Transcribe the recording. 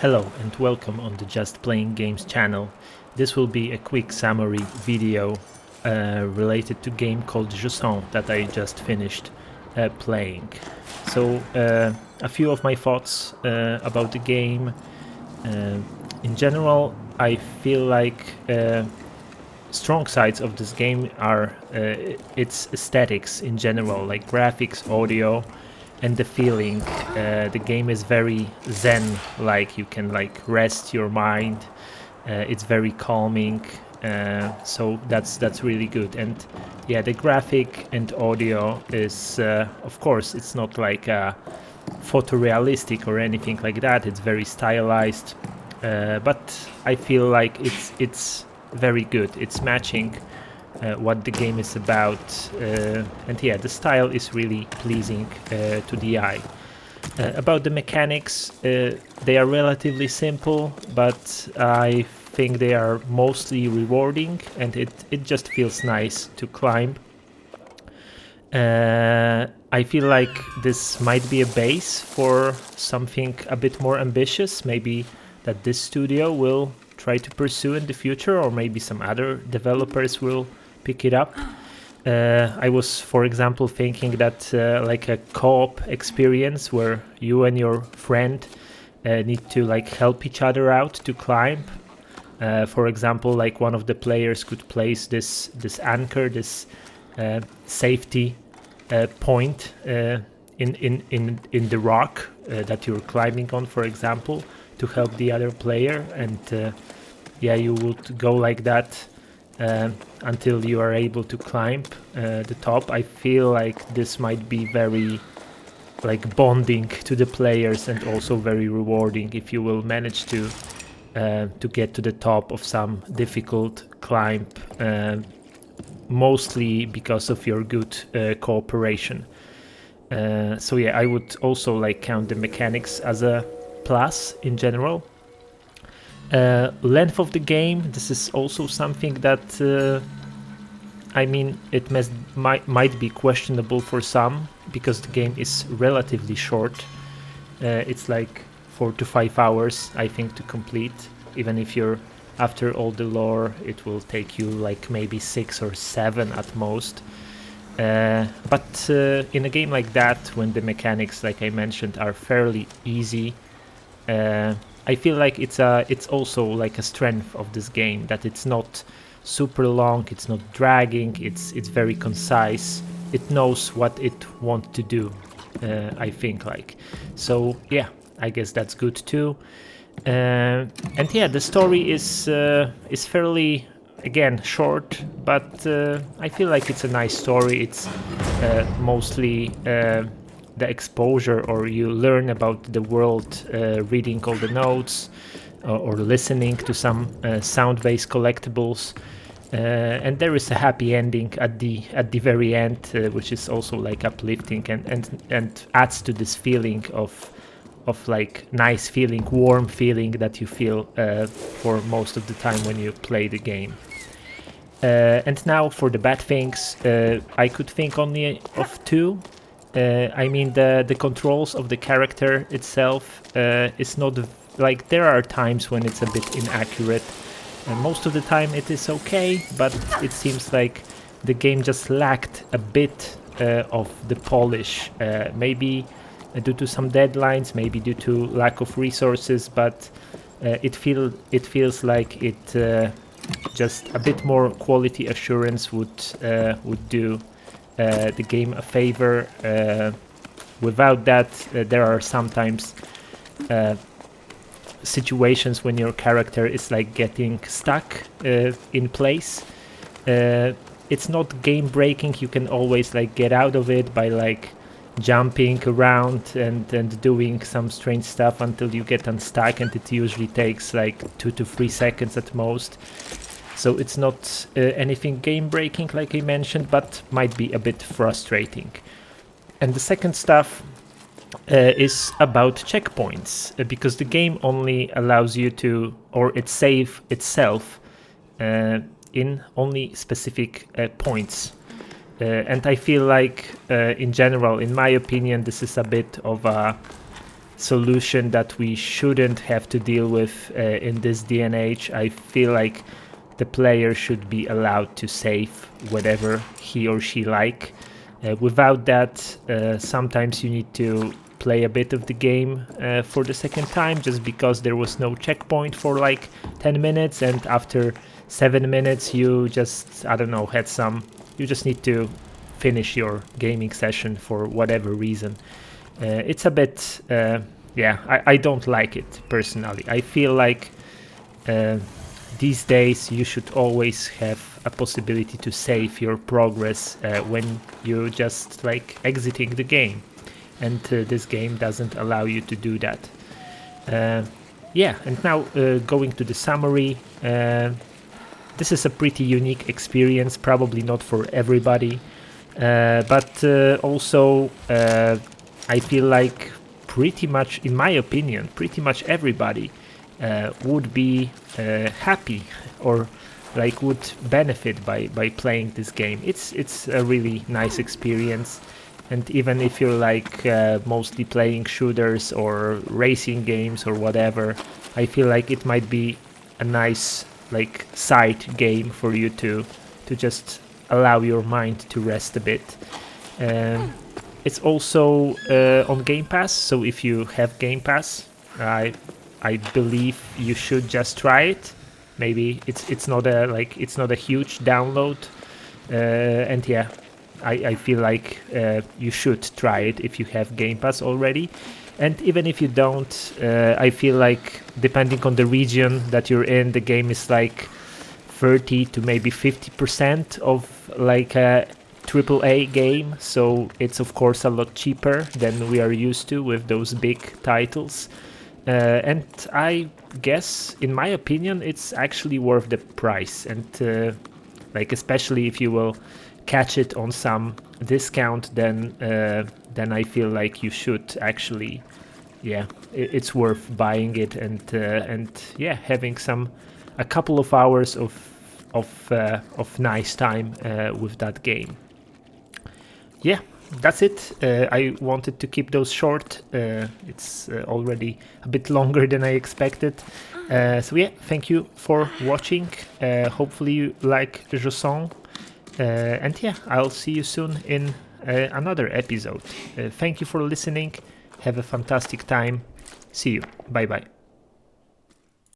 Hello and welcome on the Just Playing Games channel. This will be a quick summary video related to a game called Jusant that I just finished playing. So a few of my thoughts about the game. In general, I feel like strong sides of this game are its aesthetics in general, like graphics, audio, and the feeling. The game is very zen-like. You can like rest your mind. It's very calming. So that's really good. And yeah, the graphic and audio is, of course, it's not like photorealistic or anything like that. It's very stylized, but I feel like it's very good. It's matching what the game is about, and yeah, the style is really pleasing to the eye. About the mechanics, they are relatively simple, but I think they are mostly rewarding, and it just feels nice to climb. I feel like this might be a base for something a bit more ambitious, maybe that this studio will try to pursue in the future, or maybe some other developers will pick it up. I was, for example, thinking that like a co-op experience where you and your friend need to like help each other out to climb. For example, like one of the players could place this anchor, this safety point in the rock that you're climbing on, for example, to help the other player, and yeah, you would go like that until you are able to climb the top. I feel like this might be very like bonding to the players and also very rewarding if you will manage to get to the top of some difficult climb, mostly because of your good cooperation. So yeah, I would also like count the mechanics as a plus in general. Length of the game, this is also something that I mean, it might be questionable for some, because the game is relatively short. It's like 4 to 5 hours, I think, to complete. Even if you're after all the lore, it will take you like maybe 6 or 7 at most. But in a game like that, when the mechanics, like I mentioned, are fairly easy, I feel like it's also like a strength of this game, that it's not super long, it's not dragging, it's very concise. It knows what it wants to do, I think, like. So yeah, I guess that's good too. And yeah, the story is fairly, again, short, but I feel like it's a nice story. It's mostly the exposure, or you learn about the world reading all the notes, or listening to some sound-based collectibles, and there is a happy ending at the very end, which is also like uplifting and adds to this feeling of like nice feeling, warm feeling that you feel for most of the time when you play the game. And now for the bad things, I could think only of two. I mean, the controls of the character itself is not like, there are times when it's a bit inaccurate, and most of the time it is okay, but it seems like the game just lacked a bit of the polish, maybe due to some deadlines, maybe due to lack of resources, but it feels like it just a bit more quality assurance would do the game a favor. Without that, there are sometimes situations when your character is like getting stuck in place. It's not game breaking. You can always like get out of it by like jumping around and doing some strange stuff until you get unstuck, and it usually takes like 2 to 3 seconds at most. So it's not anything game breaking, like I mentioned, but might be a bit frustrating. And the second stuff is about checkpoints, because the game only allows you to, or it save itself in only specific points. And I feel like, in general, in my opinion, this is a bit of a solution that we shouldn't have to deal with in this day and age. I feel like the player should be allowed to save whatever he or she like. Without that, sometimes you need to play a bit of the game for the second time, just because there was no checkpoint for like 10 minutes, and after 7 minutes you just, I don't know, you just need to finish your gaming session for whatever reason. It's a bit, I don't like it personally. I feel like these days you should always have a possibility to save your progress when you're just like exiting the game, and this game doesn't allow you to do that. And now going to the summary. This is a pretty unique experience, probably not for everybody, but also I feel like pretty much, in my opinion, pretty much everybody would be happy, or like would benefit by playing this game. It's a really nice experience, and even if you're like mostly playing shooters or racing games or whatever, I feel like it might be a nice like side game for you to just allow your mind to rest a bit. It's also on Game Pass, so if you have Game Pass, I believe you should just try it. Maybe it's not a huge download, and yeah, I feel like you should try it if you have Game Pass already. And even if you don't, I feel like depending on the region that you're in, the game is like 30 to maybe 50% of like a AAA game. So it's of course a lot cheaper than we are used to with those big titles. And I guess, in my opinion, it's actually worth the price. And like especially if you will catch it on some discount, then I feel like you should actually, it's worth buying it, and having a couple of hours of nice time with that game. Yeah, that's it. I wanted to keep those short. It's already a bit longer than I expected. So yeah, thank you for watching. Hopefully you like Jusant. And yeah, I'll see you soon in another episode. Thank you for listening. Have a fantastic time. See you. Bye bye.